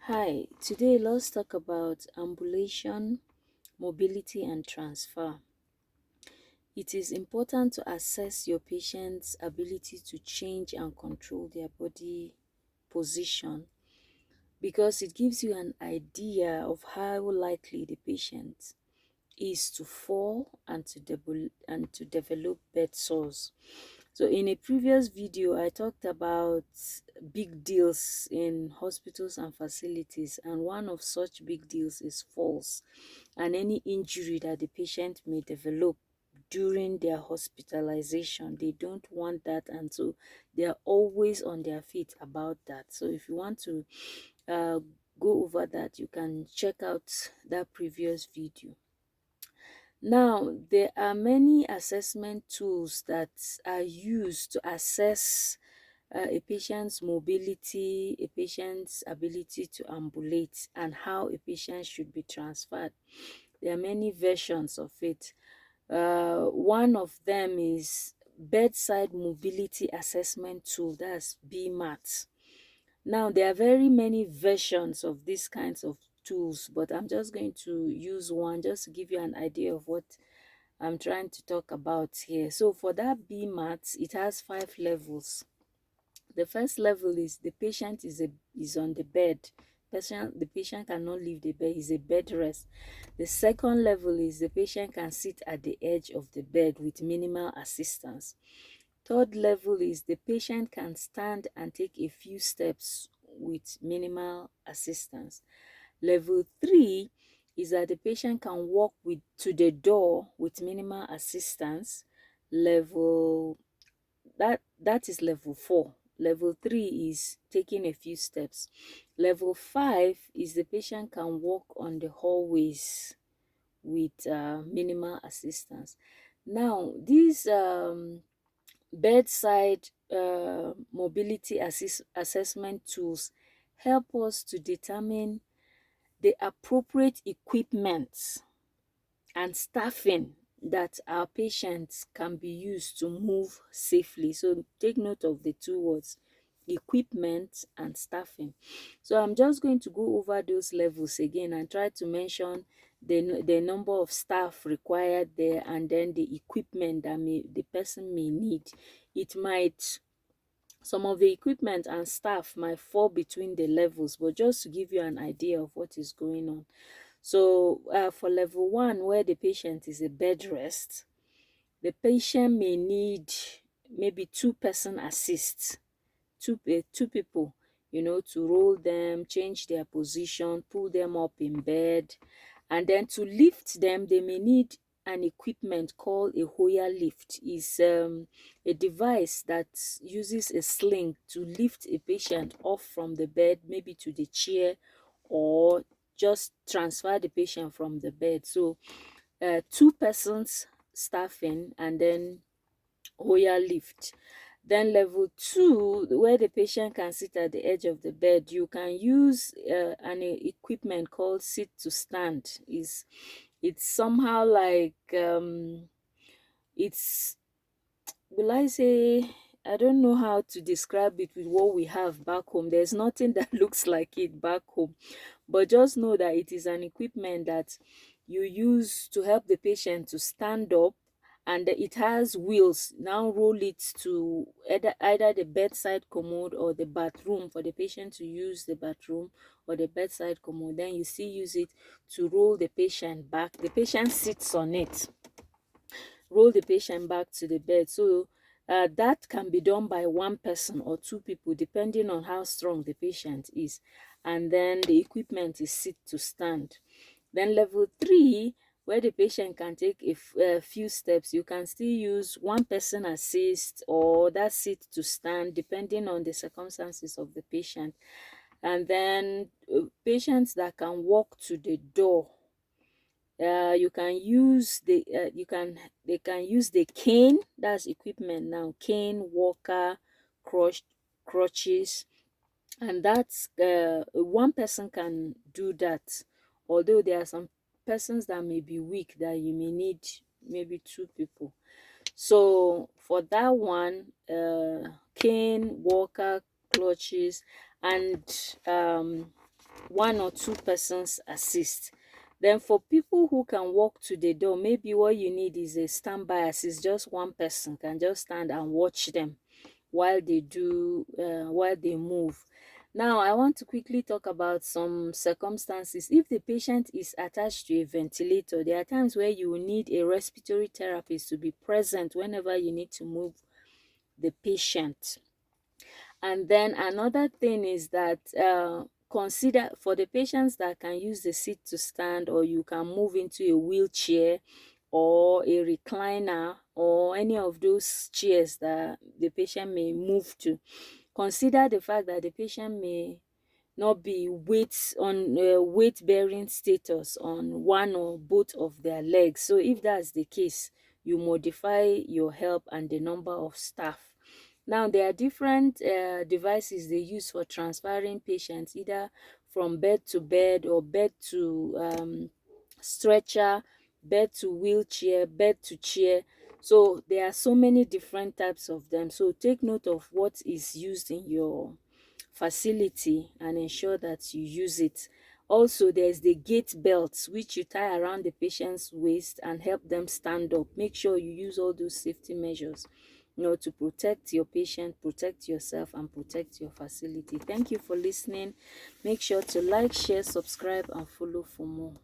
Hi, today let's talk about ambulation, mobility, and transfer. It is important to assess your patient's ability to change and control their body position because it gives you an idea of how likely the patient is to fall and to develop bed sores. So in a previous video, I talked about big deals in hospitals and facilities, and one of such big deals is falls and any injury that the patient may develop during their hospitalization. They don't want that, and so they are always on their feet about that. So if you want to uh, go over that, you can check out that previous video. Now, there are many assessment tools that are used to assess a patient's mobility, a patient's ability to ambulate, and how a patient should be transferred. There are many versions of it. One of them is bedside mobility assessment tool, that's BMAT. Now, there are very many versions of these kinds of tools, but I'm just going to use one just to give you an idea of what I'm trying to talk about here. So for that BMAT, it has 5 levels. The first level is the patient is on the bed. The patient cannot leave the bed, is a bed rest. The second level is the patient can sit at the edge of the bed with minimal assistance. Third level is the patient can stand and take a few steps with minimal assistance. Level 3 is that the patient can walk to the door with minimal assistance. That is level 4. Level 3 is taking a few steps. Level 5 is the patient can walk on the hallways with minimal assistance. Now, these bedside mobility assessment tools help us to determine the appropriate equipment and staffing that our patients can be used to move safely. So take note of the two words, equipment and staffing. So I'm just going to go over those levels again and try to mention the number of staff required there, and then the equipment that the person may need. It might Some of the equipment and staff might fall between the levels, but just to give you an idea of what is going on. So for level 1, where the patient is a bed rest, the patient may need maybe two-person assist, two people, to roll them, change their position, pull them up in bed, and then to lift them, they may need an equipment called a Hoyer lift. Is a device that uses a sling to lift a patient off from the bed, maybe to the chair, or just transfer the patient from the bed. So two persons staffing, and then Hoyer lift. Then level 2, where the patient can sit at the edge of the bed, you can use an equipment called sit to stand. It's somehow like it's will I say, I don't know how to describe it with what we have back home. There's nothing that looks like it back home, but just know that it is an equipment that you use to help the patient to stand up, and it has wheels. Now roll it to either the bedside commode or the bathroom, for the patient to use the bathroom or the bedside commode. Then you still use it to roll the patient back. The patient sits on it, roll the patient back to the bed. So that can be done by one person or two people, depending on how strong the patient is. And then the equipment is sit to stand. Then level 3, where the patient can take a few steps, you can still use one person assist or that sit to stand, depending on the circumstances of the patient. And then patients that can walk to the door, you can use they can use the cane. That's equipment now: cane, walker, crutches. And that's one person can do that, although there are some persons that may be weak that you may need maybe two people. So for that one, cane, walker, clutches, and one or two persons assist. Then for people who can walk to the door, maybe what you need is a standby assist. Just one person can just stand and watch them while they move. Now, I want to quickly talk about some circumstances. If the patient is attached to a ventilator, there are times where you will need a respiratory therapist to be present whenever you need to move the patient. And then another thing is that consider for the patients that can use the seat to stand, or you can move into a wheelchair or a recliner or any of those chairs that the patient may move to. Consider the fact that the patient may not be weight bearing status on one or both of their legs. So if that's the case, you modify your help and the number of staff. Now, there are different devices they use for transferring patients, either from bed to bed or bed to stretcher, bed to wheelchair, bed to chair. So there are so many different types of them. So take note of what is used in your facility and ensure that you use it. Also, there's the gait belts which you tie around the patient's waist and help them stand up. Make sure you use all those safety measures, to protect your patient, protect yourself, and protect your facility. Thank you for listening. Make sure to like, share, subscribe, and follow for more.